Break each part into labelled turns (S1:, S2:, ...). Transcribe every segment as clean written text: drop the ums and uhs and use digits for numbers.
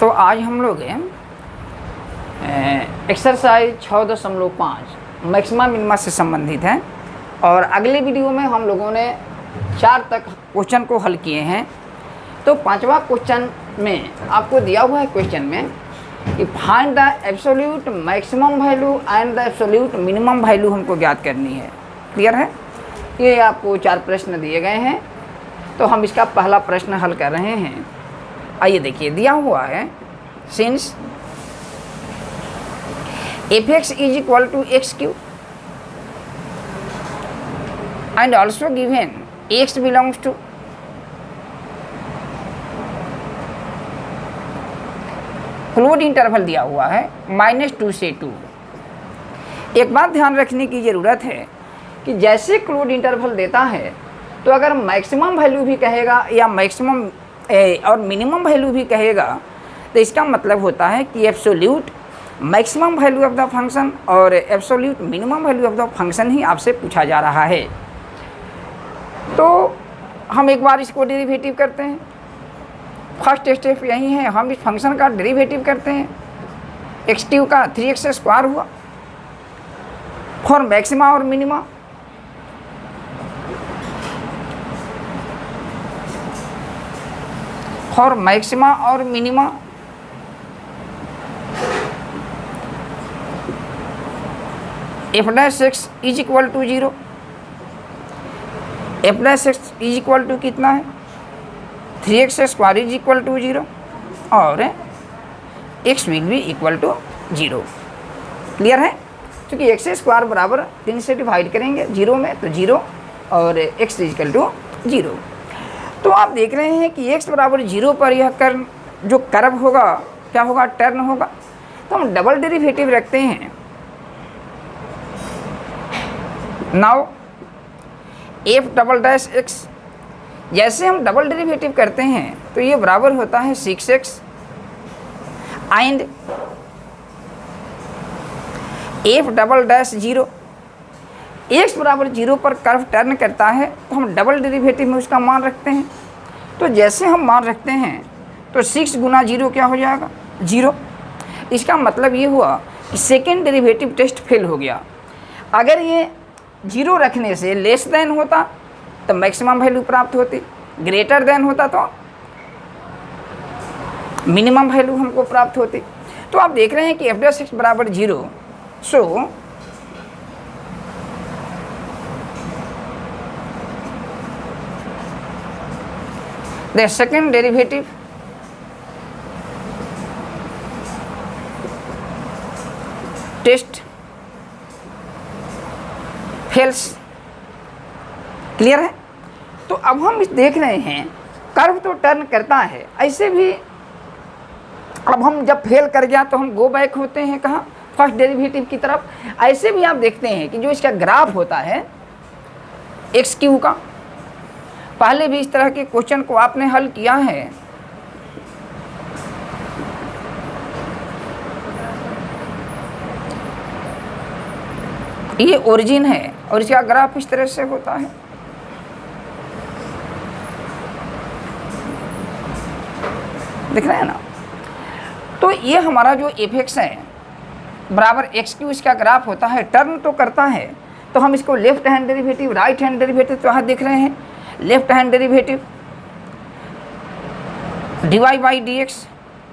S1: तो आज हम लोग एक्सरसाइज 6.5 मैक्सिमा मिनिमा से संबंधित है और अगले वीडियो में हम लोगों ने 4 तक क्वेश्चन को हल किए हैं। तो 5वां क्वेश्चन में आपको दिया हुआ है क्वेश्चन में कि find the absolute maximum value and the absolute minimum value हमको ज्ञात करनी है। क्लियर है? ये आपको 4 प्रश्न दिए गए हैं, तो हम इसका पहला प्रश्न हल कर रहे हैं। आइए देखिए, दिया हुआ है since fx is equal to x cube and also given x belongs to closed interval दिया हुआ है -2 से 2। एक बात ध्यान रखने की ज़रूरत है कि जैसे क्लोज्ड इंटरवल देता है तो अगर मैक्सिमम वैल्यू भी कहेगा या मैक्सिमम और मिनिमम वैल्यू भी कहेगा तो इसका मतलब होता है कि absolute maximum value of the function और absolute minimum value of the function ही आपसे पूछा जा रहा है। तो हम एक बार इसको डेरिवेटिव करते हैं। फर्स्ट स्टेप यही है, हम इस फंक्शन का डेरिवेटिव करते हैं। एक्स क्यू का 3x² हुआ फॉर मैक्सिमा और मिनिमा। फॉर मैक्सिमा और minima f' is equal to 0। f' is equal to कितना है? 3x² इज इक्वल टू 0 और x will be equal to 0। Clear है? क्योंकि x² बराबर 3 से डिवाइड करेंगे 0 में तो 0 और x इज इक्वल टू 0। तो आप देख रहे हैं कि x बराबर 0 पर यह कर्व जो कर्व होगा क्या होगा? टर्न होगा। तो हम डबल डेरिवेटिव रखते हैं। नाउ f'(x) जैसे हम डबल डेरिवेटिव करते हैं तो ये बराबर होता है 6x एंड f'(0) x बराबर 0 पर कर्व टर्न करता है तो हम डबल डेरिवेटिव में उसका मान रखते हैं। तो जैसे हम मान रखते हैं तो 6 गुना 0 क्या हो जाएगा? 0। इसका मतलब ये हुआ कि सेकेंड डेरिवेटिव टेस्ट फेल हो गया। अगर ये 0 रखने से लेस देन होता तो मैक्सिमम वैल्यू प्राप्त होती, ग्रेटर देन होता तो मिनिमम वैल्यू हमको प्राप्त होती। तो आप देख रहे हैं कि f' बराबर 0। सो the second derivative test fails। Clear है? तो अब हम इस देख रहे हैं कर्व तो टर्न करता है, ऐसे भी अब हम जब फेल कर गया तो हम गो बैक होते हैं कहाँ? फर्स्ट डेरिवेटिव की तरफ। ऐसे भी आप देखते हैं कि जो इसका ग्राफ होता है एक्स क्यू का, पहले भी इस तरह के क्वेश्चन को आपने हल किया है। ये ओरिजिन है और इसका ग्राफ इस तरह से होता है। दिख रहा है ना? तो ये हमारा जो fx है बराबर एक्स क्यू, इसका ग्राफ होता है, टर्न तो करता है। तो हम इसको left hand derivative, right hand derivative तो यहाँ देख रहे हैं। Left hand derivative dy/dx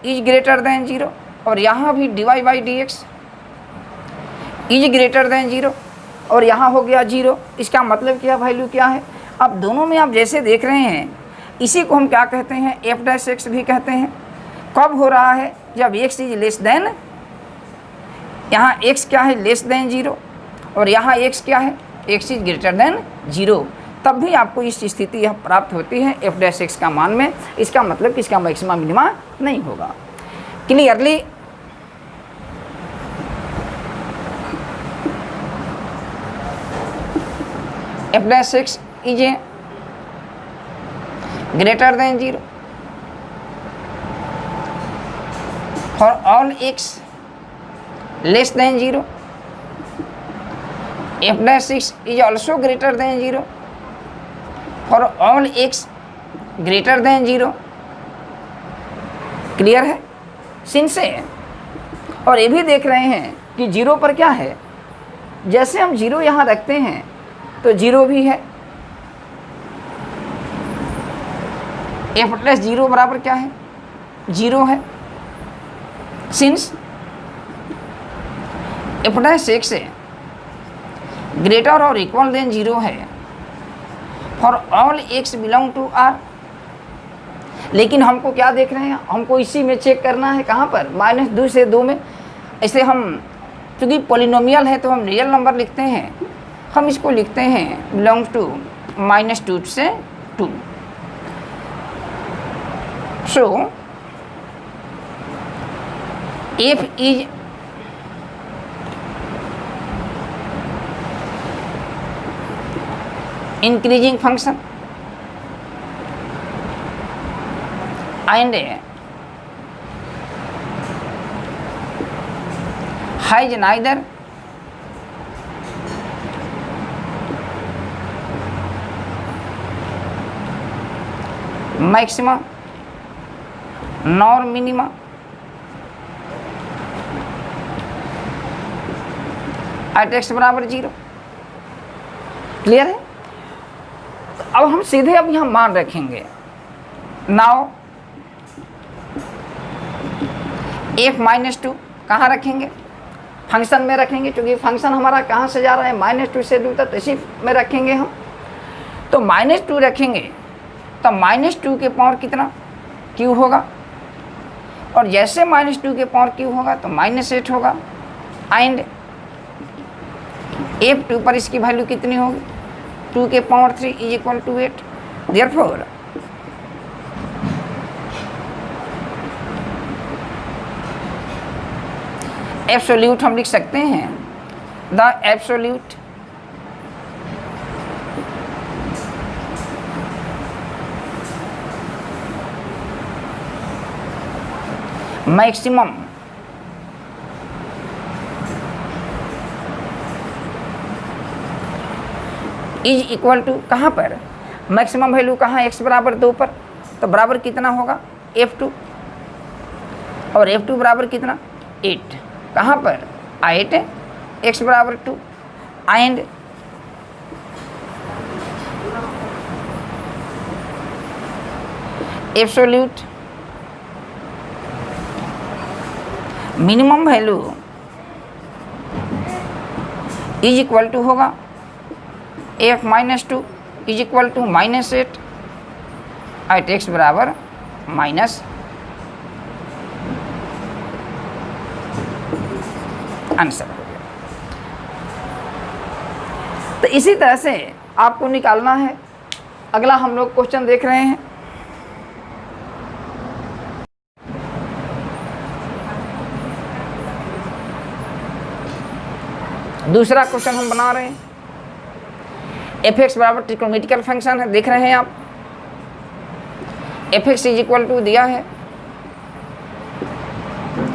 S1: is greater than 0 और यहाँ भी dy/dx इज ग्रेटर देन 0 और यहाँ हो गया 0। इसका मतलब क्या, वैल्यू क्या है? अब दोनों में आप जैसे देख रहे हैं, इसी को हम क्या कहते हैं? f' भी कहते हैं। कब हो रहा है? जब x इज लेस देन, यहाँ x क्या है? लेस देन 0 और यहाँ x क्या है? x is greater than 0। तब भी आपको इस स्थिति यह प्राप्त होती है f' का मान में। इसका मतलब कि इसका मैक्सिमा मिनिमा नहीं होगा। Clearly f' is a greater than 0 for all x less than 0। f' is also greater than 0 for all x greater than 0। Clear है? sin से। और ये भी देख रहे हैं कि 0 पर क्या है, जैसे हम 0 यहाँ रखते हैं तो 0 भी है। f प्लस 0 बराबर क्या है, 0 है। Since f plus x greater और इक्वल देन 0 है for all x belong to r। लेकिन हमको क्या देख रहे हैं, हमको इसी में चेक करना है, कहाँ पर, -2 से 2 में। ऐसे हम क्योंकि पॉलिनोमियल है तो हम रियल नंबर लिखते हैं, हम इसको लिखते हैं बिलोंग टू -2 से 2। सो f is increasing function and has neither maxima nor minima at x बराबर 0। क्लियर है। अब हम सीधे अब यहाँ मान रखेंगे। नाउ f-2 कहाँ रखेंगे, फंक्शन में रखेंगे, क्योंकि फंक्शन हमारा कहाँ से जा रहा है, -2 से 2 तक, इसी में रखेंगे हम। तो -2 रखेंगे तो -2 के पावर कितना, q होगा, और जैसे -2 के पावर q होगा तो -8 होगा। एंड f2 पर इसकी वैल्यू कितनी होगी, 2 के power 3 is equal to 8। Therefore absolute हम लिख सकते हैं, the absolute maximum is equal to, कहाँ पर मैक्सिमम वैल्यू कहाँ, x बराबर 2 पर, तो बराबर कितना होगा f2, और f2 बराबर कितना 8, कहाँ पर 8, x बराबर 2। And absolute minimum value is equal to होगा f-2 is equal to -8 at x बराबर माइनस आंसर हो गया। तो इसी तरह से आपको निकालना है। अगला हम लोग क्वेश्चन देख रहे हैं। दूसरा क्वेश्चन हम बना रहे हैं। f(x) बराबर ट्रिग्नोमेट्रिकल फंक्शन है, देख रहे हैं आप। f(x) इज इक्वल टू दिया है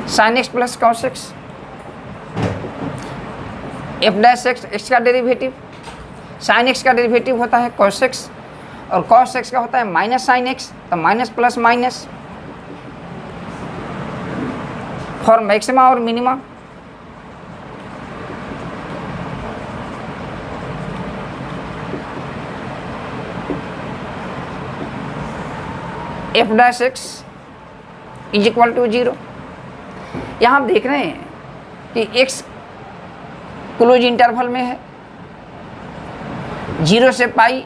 S1: sin x plus cos x, f dash x का डेरिवेटिव, sin x का डेरिवेटिव होता है cos x, और cos x का होता है माइनस sin x, तो minus plus minus for maxima और minima. f dash x is equal to 0। यहाँ आप देख रहे हैं कि x क्लोज इंटरवल में है, 0 से पाई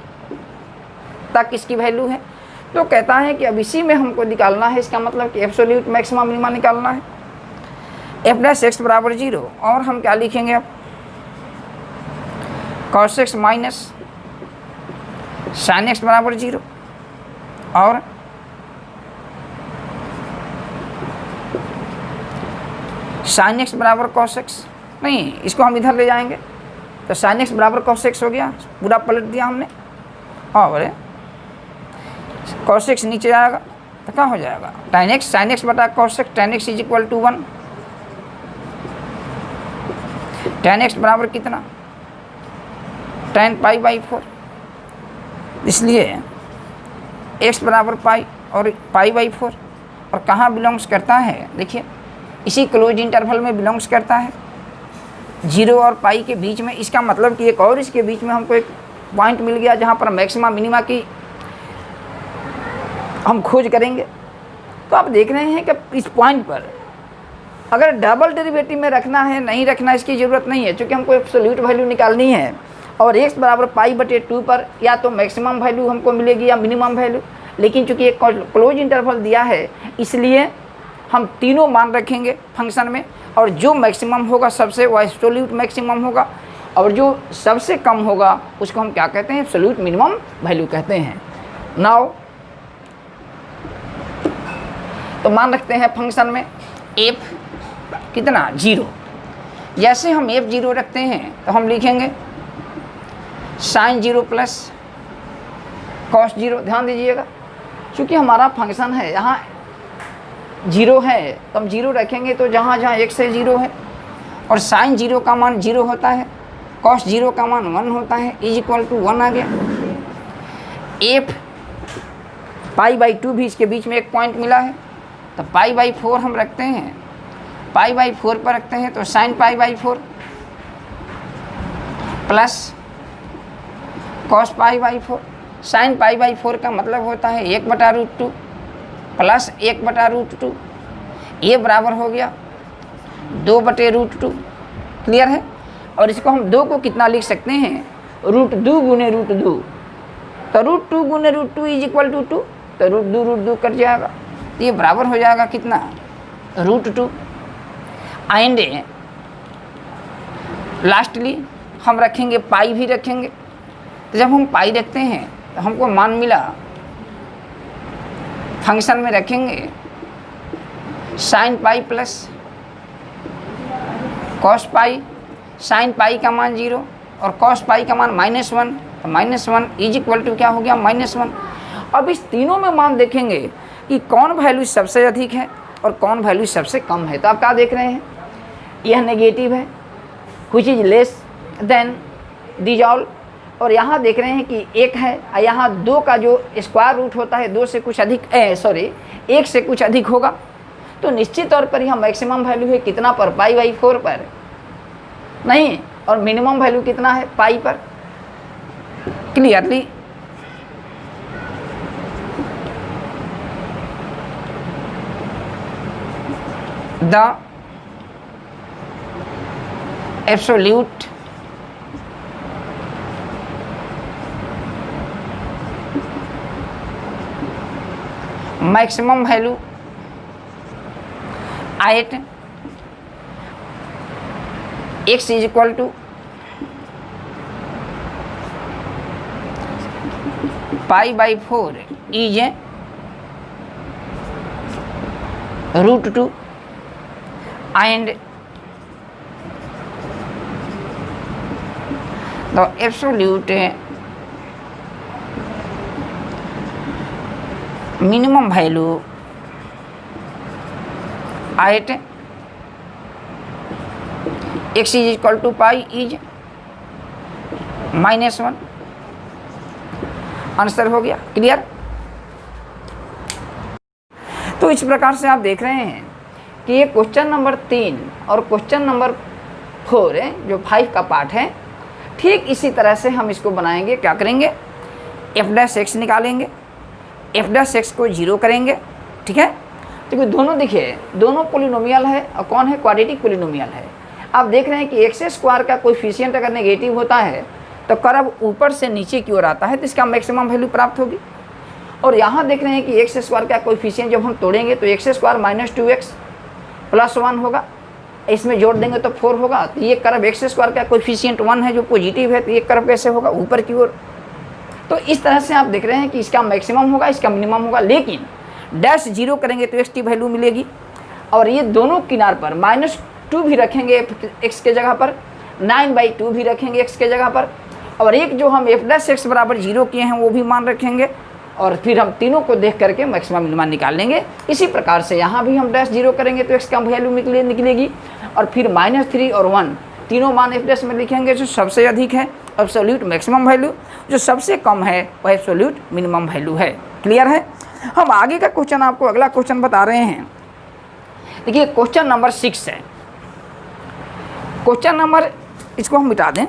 S1: तक इसकी वैल्यू है। तो कहता है कि अब इसी में हमको निकालना है, इसका मतलब कि एब्सोल्यूट मैक्सिमा मिनिमा निकालना है। f डैश x बराबर 0, और हम क्या लिखेंगे अब, cos x minus sin x बराबर 0, और sin x बराबर cos x, नहीं इसको हम इधर ले जाएंगे तो sin x बराबर cos x हो गया, पूरा पलट दिया हमने, और cos x नीचे आएगा तो क्या हो जाएगा, tan x sin x बटा cos x, tan x is equal to 1। tan x बराबर कितना, tan पाई बाई 4, इसलिए x बराबर पाई और पाई बाई 4, और कहाँ बिलोंग्स करता है, देखिए इसी क्लोज इंटरवल में बिलोंग्स करता है, 0 और पाई के बीच में। इसका मतलब कि एक और इसके बीच में हमको एक पॉइंट मिल गया जहाँ पर मैक्सिमा मिनिमा की हम खोज करेंगे। तो आप देख रहे हैं कि इस पॉइंट पर अगर डबल डेरिवेटिव में रखना है, नहीं रखना इसकी ज़रूरत नहीं है, क्योंकि हमको एब्सोल्यूट वैल्यू निकालनी है और x बराबर π/2 पर या तो मैक्सिमम वैल्यू हमको मिलेगी या मिनिमम वैल्यू। लेकिन चूंकि एक क्लोज इंटरवल दिया है इसलिए हम तीनों मान रखेंगे फंक्शन में, और जो मैक्सिमम होगा सबसे वो एब्सोल्यूट मैक्सिमम होगा, और जो सबसे कम होगा उसको हम क्या कहते हैं, एब्सोल्यूट मिनिमम वैल्यू कहते हैं। नाउ तो मान रखते हैं फंक्शन में f कितना 0। जैसे हम f0 रखते हैं तो हम लिखेंगे sin 0 प्लस cos 0। ध्यान दीजिएगा क्योंकि हमारा फंक्शन है यहाँ 0 है तो हम 0 रखेंगे, तो जहाँ जहाँ x है 0 है, और sin 0 का मान 0 होता है, cos 0 का मान 1 होता है, इज इक्वल टू 1 आ गया। f π/2 भी इसके बीच में एक पॉइंट मिला है, तो π/4 हम रखते हैं, π/4 पर रखते हैं तो sin π/4 प्लस cos π/4। sin π/4 का मतलब होता है 1/√2 प्लस 1/√2, ये बराबर हो गया 2/√2। क्लियर है। और इसको हम 2 को कितना लिख सकते हैं, √2 गुने √2, तो √2 गुने √2 इज इक्वल टू 2, तो √2 कट जाएगा, ये बराबर हो जाएगा कितना, √2। एंड लास्टली हम रखेंगे पाई भी रखेंगे, तो जब हम पाई रखते हैं तो हमको मान मिला, फंक्शन में रखेंगे sin पाई प्लस cos पाई, sin पाई का मान 0 और cos पाई का मान -1, तो -1 इज इक्वल टू क्या हो गया, -1। अब इस तीनों में मान देखेंगे कि कौन वैल्यू सबसे अधिक है और कौन वैल्यू सबसे कम है। तो आप क्या देख रहे हैं, यह नेगेटिव है, which is less than these all, और यहाँ देख रहे हैं कि 1 है, और यहाँ 2 का जो स्क्वायर रूट होता है 2 से कुछ अधिक 1 से कुछ अधिक होगा, तो निश्चित तौर पर यहाँ मैक्सिमम वैल्यू है कितना पर, π/4 पर नहीं, और मिनिमम वैल्यू कितना है, पाई पर। Clearly the absolute maximum value at x is equal to π/4 is √2 and the absolute minimum value at x is equal to pi is -1। Answer हो गया। क्लियर। तो इस प्रकार से आप देख रहे हैं कि ये क्वेश्चन नंबर 3 और क्वेश्चन नंबर 4 है, जो 5 का पार्ट है, ठीक इसी तरह से हम इसको बनाएंगे। क्या करेंगे, f' निकालेंगे, f' को 0 करेंगे। ठीक है, तो दोनों देखिए, दोनों पोलिनोमियल है और कौन है, क्वाड्रेटिक पोलिनोमियल है। आप देख रहे हैं कि एक्स स्क्वायर का कोएफिशिएंट अगर नेगेटिव होता है तो कर्व ऊपर से नीचे की ओर आता है, तो इसका मैक्सिमम वैल्यू प्राप्त होगी। और यहाँ देख रहे हैं कि एक्स स्क्वायर का कोएफिशिएंट जब हम तोड़ेंगे तो एक्स स्क्वायर -2x + 1 होगा, इसमें जोड़ देंगे तो 4 होगा। तो ये कर्व एक्स स्क्वायर का कोएफिशिएंट 1 है जो पॉजिटिव है, तो ये कर्व कैसे होगा, ऊपर की ओर। तो इस तरह से आप देख रहे हैं कि इसका मैक्सिमम होगा, इसका मिनिमम होगा, लेकिन डैश 0 करेंगे तो एक्स की वैल्यू मिलेगी। और ये दोनों किनार पर -2 भी रखेंगे एक्स के जगह पर, 9/2 भी रखेंगे एक्स के जगह पर, और एक जो हम f' बराबर 0 किए हैं वो भी मान रखेंगे, और फिर हम तीनों को देख करके मैक्सिमम मिनिमम निकाल लेंगे। इसी प्रकार से यहाँ भी हम डैश 0 करेंगे तो एक्स का वैल्यू निकलेगी, और फिर -3 और 1 तीनों मान f' में लिखेंगे, जो सबसे अधिक है एब्सोल्यूट मैक्सिमम वैल्यू, जो सबसे कम है वह एब्सोल्यूट मिनिमम वैल्यू है। क्लियर है। हम आगे का क्वेश्चन आपको अगला क्वेश्चन बता रहे हैं। देखिए क्वेश्चन नंबर 6 है। क्वेश्चन नंबर, इसको हम मिटा दें।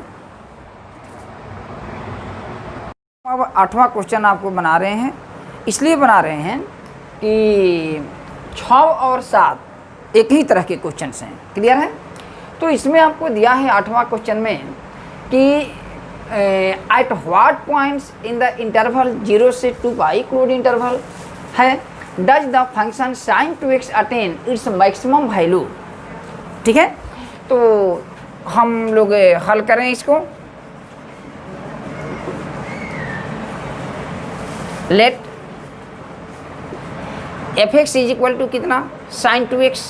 S1: अब 8वां क्वेश्चन आपको बना रहे हैं, इसलिए बना रहे हैं कि 6 और 7 एक ही तरह के क्वेश्चन हैं। क्लियर है? तो इसमें आपको दिया है 8वां क्वेश्चन में कि at what points in the interval 0 से 2 पाई क्लोज्ड इंटरवल है does the function sin 2x attain its maximum value. ठीक है, तो हम लोग हल करें इसको। Let fx is equal to कितना, sin 2x।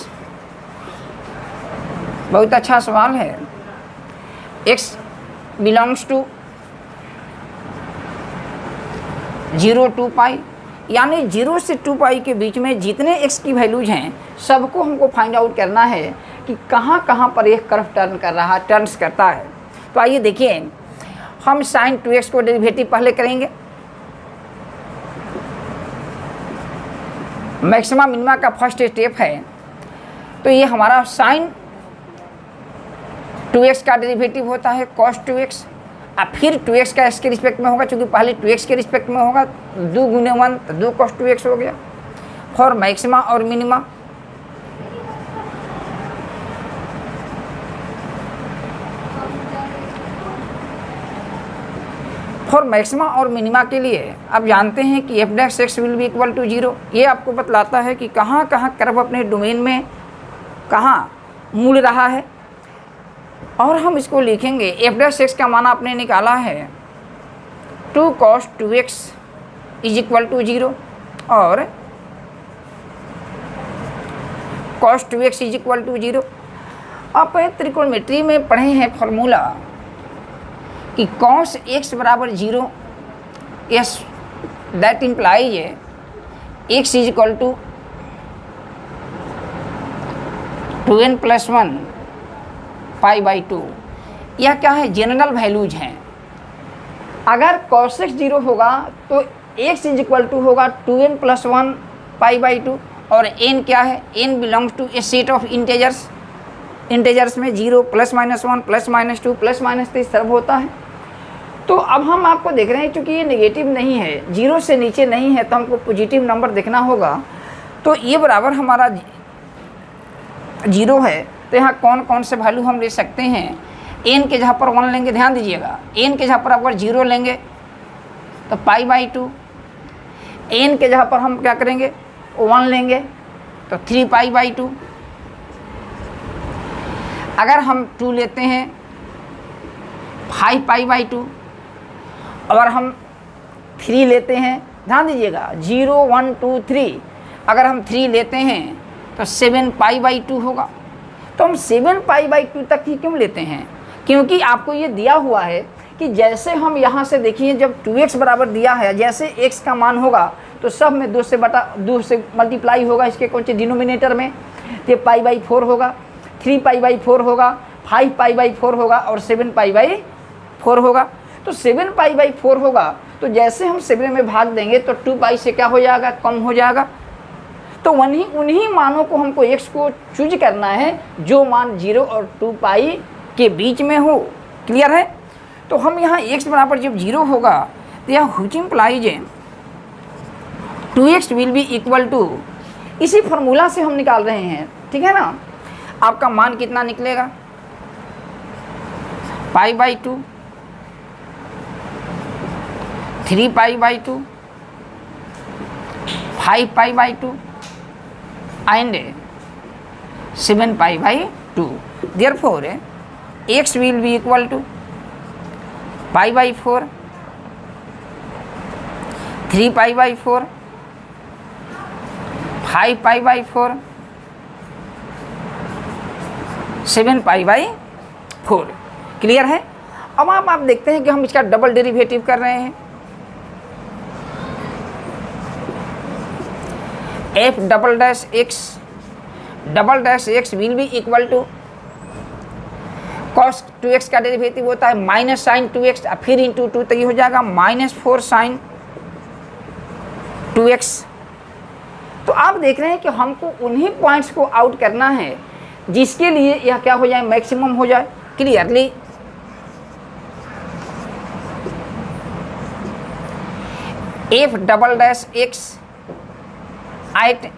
S1: बहुत अच्छा सवाल है। x belongs to 0 to pi, यानी 0 से 2 पाई के बीच में जितने x की वैल्यूज हैं सबको हमको फाइंड आउट करना है कि कहाँ कहाँ पर एक कर्व टर्न्स करता है। तो आइए देखिए, हम sin 2x को डेरिवेटिव पहले करेंगे। मैक्सिमा मिनिमा का फर्स्ट स्टेप है, तो ये हमारा sin 2x का डेरिवेटिव होता है cos 2x, अब फिर 2x का x के रिस्पेक्ट में होगा, क्योंकि पहले 2x के रिस्पेक्ट में होगा, 2 गुने 1 तो 2 cos 2x हो गया। फॉर मैक्सिमा और मिनिमा और मिनिमा के लिए आप जानते हैं कि f dash x will be equal to 0। ये आपको बतलाता है कि कहाँ कहाँ कर्व अपने डोमेन में कहाँ मूल रहा है। और हम इसको लिखेंगे, f डैश x का मान आपने निकाला है 2 cos 2x is equal to 0 और cos 2x is equal to 0। आप त्रिकोणमिति में पढ़े हैं फॉर्मूला कि cos x बराबर 0, yes that implies x is equal to 2n + 1 π/2। यह क्या है, जनरल वैल्यूज हैं। अगर cos x 0 होगा तो x इज इक्वल टू होगा 2n + 1 π/2 और n क्या है, n belongs to a set of integers. Integers में 0 +-1 +-2 +-3 सब होता है। तो अब हम आपको देख रहे हैं, क्योंकि ये नेगेटिव नहीं है, 0 से नीचे नहीं है, तो हमको पॉजिटिव नंबर देखना होगा। तो ये बराबर हमारा 0 है, तो यहाँ कौन कौन से वैल्यू हम ले सकते हैं। n के जहाँ पर 1 लेंगे, ध्यान दीजिएगा, n के जहाँ पर अगर 0 लेंगे तो π/2, n के जहाँ पर हम क्या करेंगे 1 लेंगे तो 3 π/2। अगर हम 2 लेते हैं 5 π/2, अगर हम 3 लेते हैं, ध्यान दीजिएगा 0 1 2 3, अगर हम 3 लेते हैं तो 7 π/2 होगा। तो हम 7 π/2 तक ही क्यों लेते हैं, क्योंकि आपको ये दिया हुआ है कि जैसे हम यहाँ से देखिए, जब 2x बराबर दिया है, जैसे x का मान होगा तो सब में 2 से मल्टीप्लाई होगा, इसके कौन से डिनोमिनेटर में, तो π/4 होगा, 3 π/4 होगा, 5 π/4 होगा और 7 π/4 होगा। तो 7 π/4 होगा, तो जैसे हम 7 में भाग देंगे तो 2 पाई से क्या हो जाएगा, कम हो जाएगा। तो उन्हीं मानों को हमको x को चूज करना है जो मान 0 और 2 पाई के बीच में हो। क्लियर है? तो हम यहाँ x बराबर जब 0 होगा तो यह which implies 2x will be equal to, इसी फॉर्मूला से हम निकाल रहे हैं, ठीक है ना। आपका मान कितना निकलेगा, π/2, 3 π/2, 5 π/2 and 7 π/2। Therefore x will be equal to π/4, 3 π/4, 5 π/4, 7 π/4। Clear है? अब आप देखते हैं कि हम इसका डबल डेरिवेटिव कर रहे हैं। f double dash x will be equal to cos 2x का डेरिवेटिव होता है माइनस sin 2x, फिर इंटू 2, तो ये हो जाएगा -4 sin 2x तो आप देख रहे हैं कि हमको उन्हीं पॉइंट्स को आउट करना है जिसके लिए यह क्या हो जाए, मैक्सिमम हो जाए। Clearly f double dash x at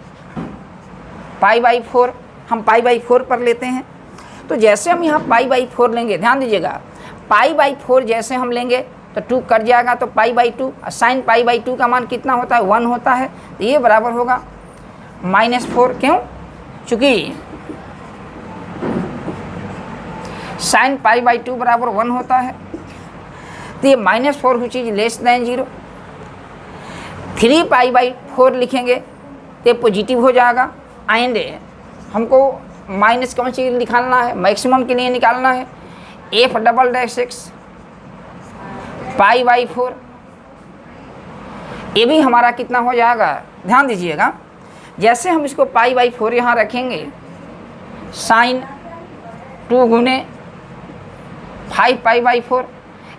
S1: π/4, हम π/4 पर लेते हैं। तो जैसे हम यहाँ π/4 लेंगे, ध्यान दीजिएगा, π/4 जैसे हम लेंगे तो 2 कट जाएगा, तो π/2, साइन π/2 का मान कितना होता है, 1 होता है। तो ये बराबर होगा -4। क्यों? चूँकि साइन π/2 बराबर 1 होता है, तो ये -4 हुई चीज़ लेस दैन 0। 3π/4 लिखेंगे तो पॉजिटिव हो जाएगा। एंड हमको माइनस कौन सी निकालना है, मैक्सिमम के लिए निकालना है, एफ डबल डैश एक्स π/4। ये भी हमारा कितना हो जाएगा, ध्यान दीजिएगा, जैसे हम इसको π/4 यहाँ रखेंगे, साइन 2 गुने 5π/4,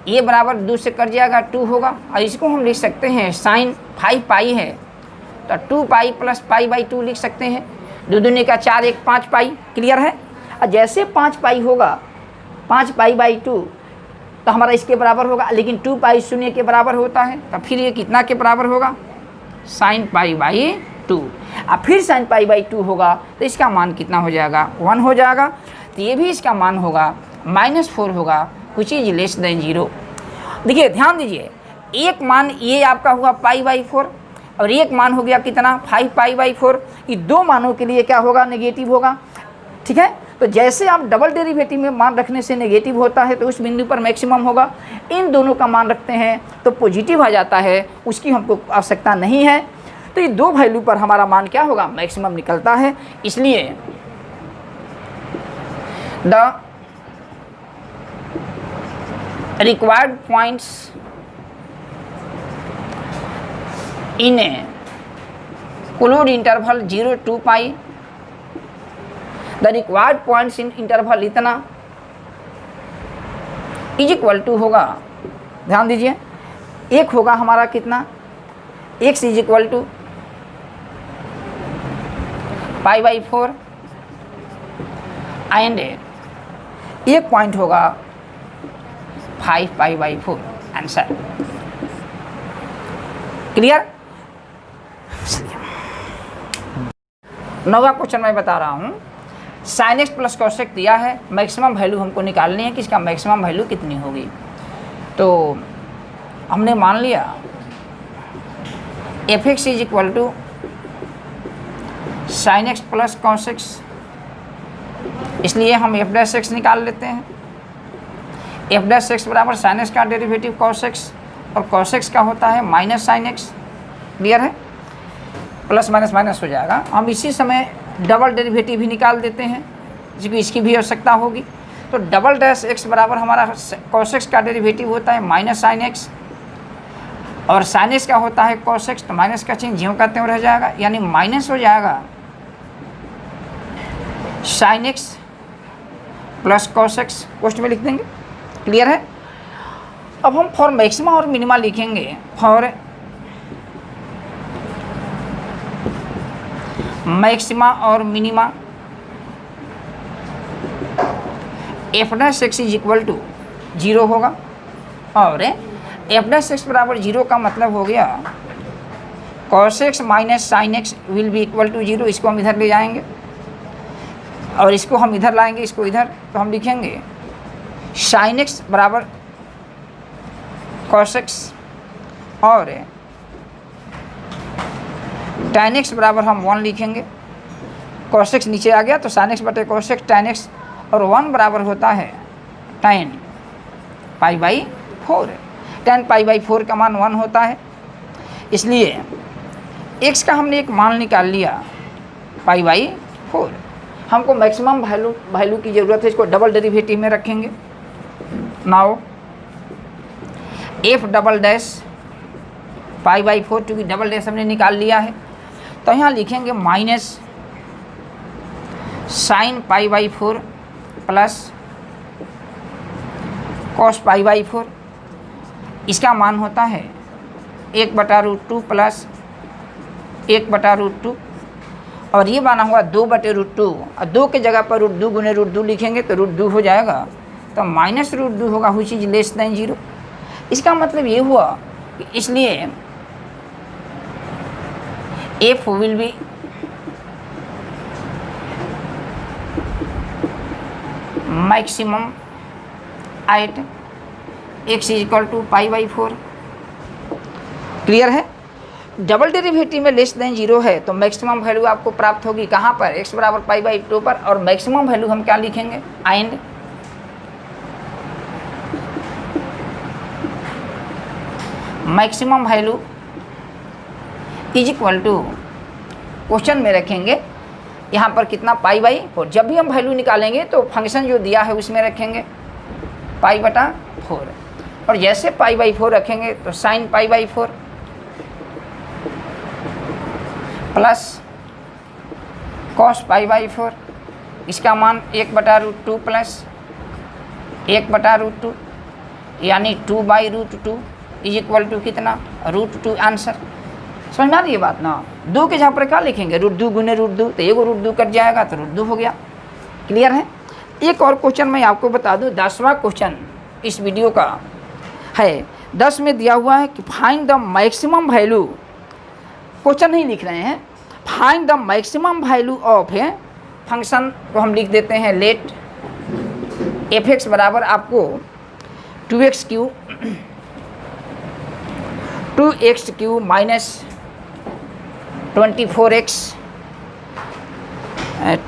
S1: ये बराबर 2 से कट जाएगा, 2 होगा। और इसको हम लिख सकते हैं, साइन 5π है तो 2π + π/2 लिख सकते हैं। 2 दूनी का 4, 1 5π। क्लियर है? और जैसे 5π होगा, 5π/2 तो हमारा इसके बराबर होगा, लेकिन 2π 0 के बराबर होता है, तो फिर ये कितना के बराबर होगा, साइन π/2। अब फिर साइन π/2 होगा तो इसका मान कितना हो जाएगा, 1 हो जाएगा। तो ये भी इसका मान होगा -4 होगा, कुछ इज लेस देन 0। देखिए ध्यान दीजिए, एक मान ये आपका हुआ π/4 और एक मान हो गया कितना, 5π/4। ये दो मानों के लिए क्या होगा, नेगेटिव होगा। ठीक है? तो जैसे आप डबल डेरिवेटिव में मान रखने से नेगेटिव होता है तो उस बिंदु पर मैक्सिमम होगा। इन दोनों का मान रखते हैं तो पॉजिटिव आ जाता है, उसकी हमको आवश्यकता नहीं है। तो ये दो वैल्यू पर हमारा मान क्या होगा, मैक्सिमम निकलता है। इसलिए the required points in a closed interval 0 to π, the required points in interval इतना इज इक्वल टू होगा, ध्यान दीजिए, एक होगा हमारा कितना, x is equal to π/4 and एक पॉइंट होगा 5π/4। Answer clear? नौवा क्वेश्चन मैं बता रहा हूँ, साइन एक्स प्लस कॉसेक दिया है, मैक्सिमम वैल्यू हमको निकालनी है कि इसका मैक्सिमम वैल्यू कितनी होगी। तो हमने मान लिया f x is equal to sine x plus cos x, इसलिए हम एफ डैश एक्स निकाल लेते हैं। एफ डैश एक्स बराबर साइन एक्स का डेरिवेटिव कॉसेक्स, और कॉसेक्स का होता है माइनस साइन एक्स। क्लियर है? प्लस माइनस माइनस हो जाएगा। हम इसी समय डबल डेरिवेटिव भी निकाल देते हैं, क्योंकि इसकी भी आवश्यकता होगी। तो डबल डैश एक्स बराबर हमारा कॉसेक्स का डेरिवेटिव होता है माइनस साइन एक्स, और साइन एक्स का होता है कॉसेक्स। तो माइनस का चिन्ह ज्यों का त्यों रह जाएगा, यानी माइनस हो जाएगा sine x plus cos x, post में लिख देंगे। क्लियर है? अब हम फॉर मैक्सिमा और मिनिमा लिखेंगे। फॉर मैक्सिमा और minima f dash x is equal to 0 होगा, और एफ डैश एक्स बराबर 0 का मतलब हो गया cos x minus sine x will be equal to 0। इसको हम इधर ले जाएंगे और इसको हम इधर लाएंगे, इसको इधर। तो हम लिखेंगे साइन एक्स बराबर कॉस एक्स, और tan x बराबर हम 1 लिखेंगे। cos x नीचे आ गया तो sin x बटे cos x tan x, और 1 बराबर होता है tan π/4। tan π/4 का मान 1 होता है, इसलिए x का हमने एक मान निकाल लिया π/4। हमको मैक्सिमम वैल्यू की ज़रूरत है, इसको डबल डेरिवेटिव में रखेंगे। नाउ एफ डबल डैश π/4, चूँकि डबल डैश हमने निकाल लिया है, तो यहाँ लिखेंगे माइनस साइन π/4 प्लस कॉस π/4। इसका मान होता है 1/√2 प्लस 1/√2 और ये बना हुआ 2/√2 और 2 के जगह पर √2 गुने √2 लिखेंगे तो √2 हो जाएगा, तो -√2 होगा व्हिच इज लेस देन 0। इसका मतलब ये हुआ कि इसलिए f will be maximum at x = π/4। Clear है? डबल डेरिवेटिव में लेस देन 0 है तो मैक्सिमम वैल्यू आपको प्राप्त होगी कहाँ पर, x = π/2 पर, और मैक्सिमम वैल्यू हम क्या लिखेंगे, and maximum value is equal to, question में रखेंगे यहाँ पर कितना, π/4। जब भी हम वैल्यू निकालेंगे तो फंक्शन जो दिया है उसमें रखेंगे π/4, और जैसे π/4 रखेंगे तो sin π/4 प्लस cos π/4, इसका मान 1/√2 प्लस 1/√2 यानी 2/√2 इज इक्वल टू कितना, √2 आंसर। समझ में आ रही है बात ना? 2 के जहाँ पर क्या लिखेंगे, √2 गुने √2, तो एगो √2 कट जाएगा तो √2 हो गया। क्लियर है? एक और क्वेश्चन मैं आपको बता दूं, 10वां क्वेश्चन इस वीडियो का है। 10 में दिया हुआ है कि find the maximum value, question नहीं लिख रहे हैं, find the maximum value of है फंक्शन को हम लिख देते हैं लेट f(x) बराबर आपको 2x³ minus 24x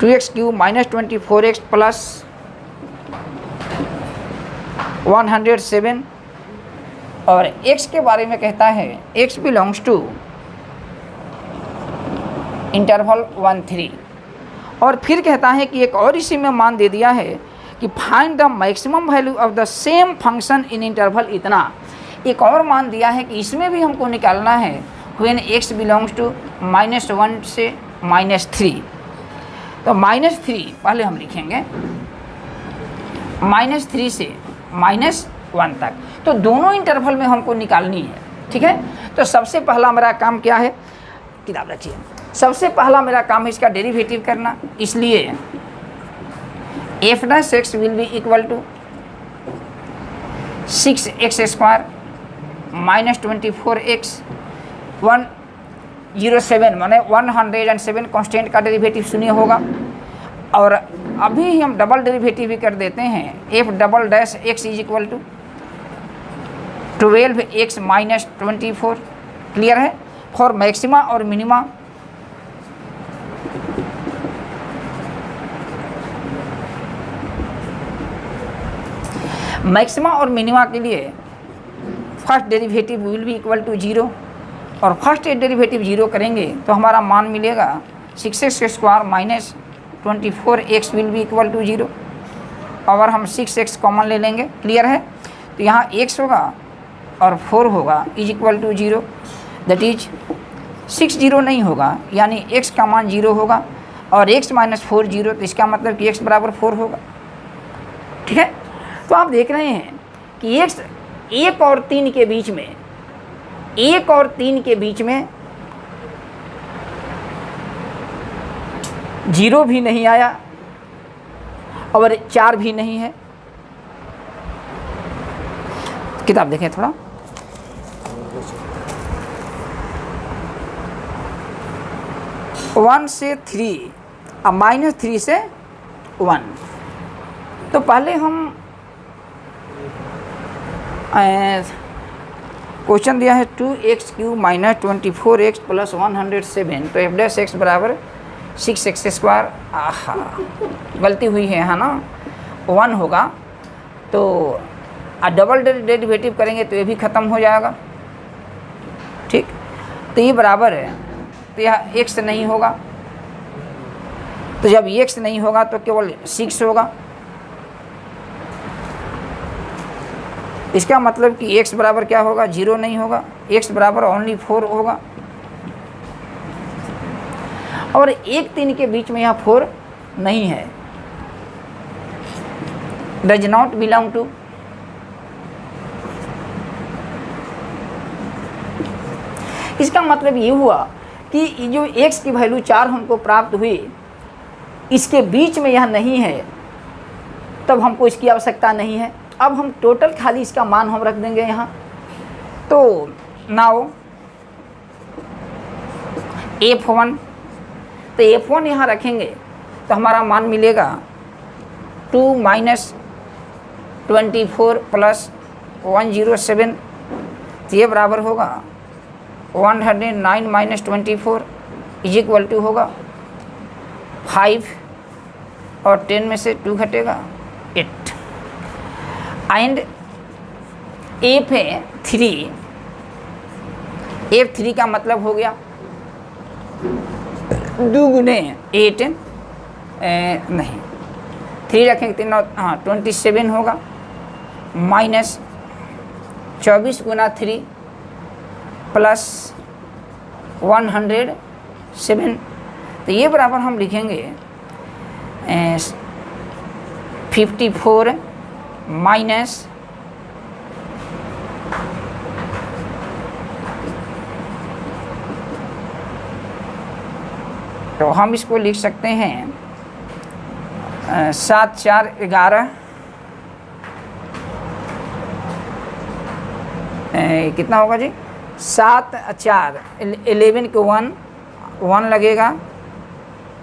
S1: 2x³ minus 24x plus 107, और x के बारे में कहता है x बिलोंग्स टू इंटरवल 1-3, और फिर कहता है कि एक और इसी में मान दे दिया है कि find the maximum value of the same function in interval इतना। एक और मान दिया है कि इसमें भी हमको निकालना है व्हेन x बिलोंग्स टू -1 से -3। तो -3 पहले हम लिखेंगे, -3 से -1 तक, तो दोनों इंटरवल में हमको निकालनी है। ठीक है, तो सबसे पहला मेरा काम क्या है, किताब रखिए। सबसे पहला मेरा काम है इसका डेरिवेटिव करना, इसलिए f' will be equal to 6x² minus 24x 107 माने 107 कांस्टेंट का डेरिवेटिव शून्य होगा, और अभी ही हम डबल डेरिवेटिव भी कर देते हैं, f'(x) is equal to 12x minus 24। Clear है? फॉर मैक्सिमा और मिनिमा मैक्सिमा और मिनिमा के लिए first derivative will be equal to 0, और फर्स्ट डेरिवेटिव 0 करेंगे तो हमारा मान मिलेगा 6x² minus 24x will be equal to 0, और हम 6x कॉमन ले लेंगे। क्लियर है? तो यहाँ x होगा और 4 होगा is equal to 0, that is 6 0 नहीं होगा, यानी x का मान 0 होगा, और x - 4 0, तो इसका मतलब कि x बराबर 4 होगा। ठीक है, तो आप देख रहे हैं कि x 1 और 3 के बीच में, 1 और 3 के बीच में 0 भी नहीं आया और 4 भी नहीं है। किताब देखें थोड़ा, वन से 3 और -3 से 1। तो पहले हम क्वेश्चन दिया है 2x³ माइनस 24x प्लस 107, तो f' बराबर 6x²। आहा, गलती हुई है ना, 1 होगा, तो डबल डेरिवेटिव करेंगे तो ये भी ख़त्म हो जाएगा। ठीक, तो ये बराबर है, तो यह x नहीं होगा, तो जब x नहीं होगा तो केवल 6 होगा। इसका मतलब कि x बराबर क्या होगा, 0 नहीं होगा, x बराबर ओनली 4 होगा, और 1-3 के बीच में यहाँ 4 नहीं है, डज नॉट बिलोंग टू। इसका मतलब ये हुआ कि जो x की वैल्यू 4 हमको प्राप्त हुई इसके बीच में यह नहीं है, तब हमको इसकी आवश्यकता नहीं है। अब हम टोटल खाली इसका मान हम रख देंगे यहाँ। तो नाउ F1, तो F1 यहाँ रखेंगे तो हमारा मान मिलेगा 2 - 24 + 107, तो ये बराबर होगा 109 - 24 इज इक्वल टू होगा 5 और 10 में से 2 घटेगा 8। एंड F3 का मतलब हो गया 2 गुने 8 नहीं 3 रखेंगे 3 हाँ 27 होगा माइनस 24 गुना 3 प्लस 107, तो ये बराबर हम लिखेंगे 54 माइनस तो हम इसको लिख सकते हैं 7 4 11 कितना होगा जी 7 4 11 को 1 लगेगा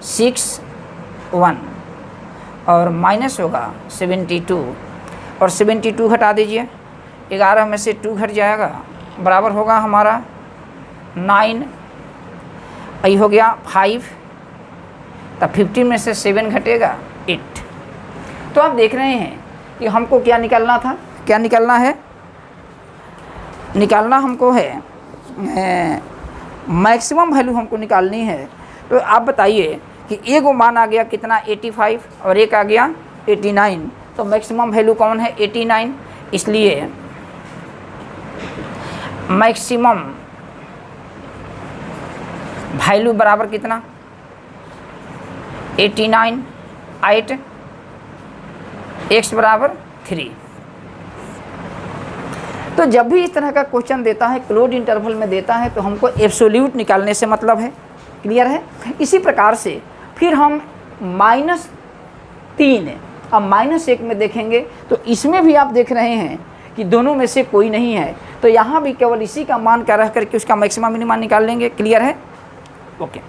S1: 6 1 और माइनस होगा 72 और 72 घटा दीजिए 11 में से 2 घट जाएगा बराबर होगा हमारा 9, यही हो गया 5, तब 15 में से 7 घटेगा 8। तो आप देख रहे हैं कि हमको क्या निकालना था, क्या निकालना है, निकालना हमको है मैक्सिमम वैल्यू हमको निकालनी है। तो आप बताइए कि एक मान आ गया कितना 85 और एक आ गया 89, तो मैक्सिमम वैल्यू कौन है 89, इसलिए मैक्सिमम वैल्यू बराबर कितना 89 8 x बराबर 3। तो जब भी इस तरह का क्वेश्चन देता है क्लोज्ड इंटरवल में देता है तो हमको एब्सोल्यूट निकालने से मतलब है, क्लियर है। इसी प्रकार से फिर हम -3 अब -1 में देखेंगे तो इसमें भी आप देख रहे हैं कि दोनों में से कोई नहीं है, तो यहाँ भी केवल इसी का मान का रह करके उसका मैक्सिमम मिनिमम निकाल लेंगे, क्लियर है। ओके।